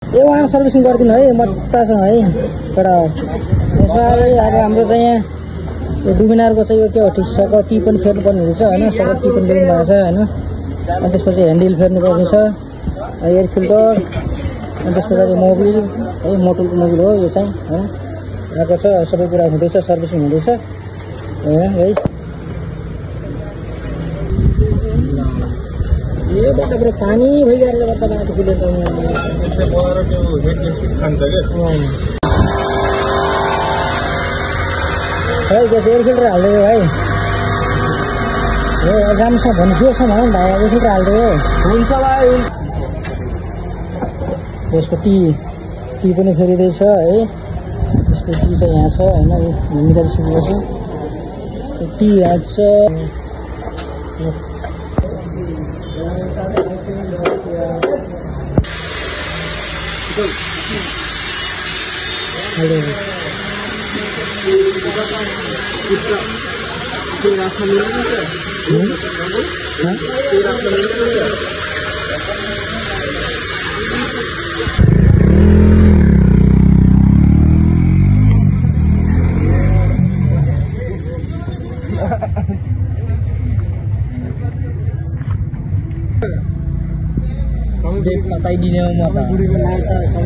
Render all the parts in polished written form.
ए उहाँ सर्भिसिङ गरिदिनु है मत्तासँग है एउटा यसमा अब हाम्रो चाहिँ यहाँ यो डुबिनारको चाहिँ यो के हो सकर टी पनि फेर्नुपर्ने रहेछ होइन सकर टी पनि ल्याउनु भएको छ होइन अनि त्यसपछि ह्यान्डल फेर्नुपर्ने छ एयर फिल्टर अनि त्यस पछाडि मोबिल है मोटरको मोबिल हो यो चाहिँ होइन आएको छ सबै कुरा हुँदैछ सर्भिसिङ हुँदैछ होइन है ये बड़ा पानी भइरहेको छ बत्ता बाटो कुले त बहर त्यो हेड गेस्टिक खान्छ के है त्यो एयर फिल्टर हाल्दै भाइ ए राम्रोसँग भन्नु जोरसँग भनौँ भाइ एयर फिल्टर हाल्दै हुन्छ भाइ यसको टी पनि फेरिँदैछ है यसको टी चाहिँ यहाँ छ होइन भूमिका सिकेको छु यसको टी यहाँ छ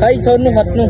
खै छोड्नु खट्नु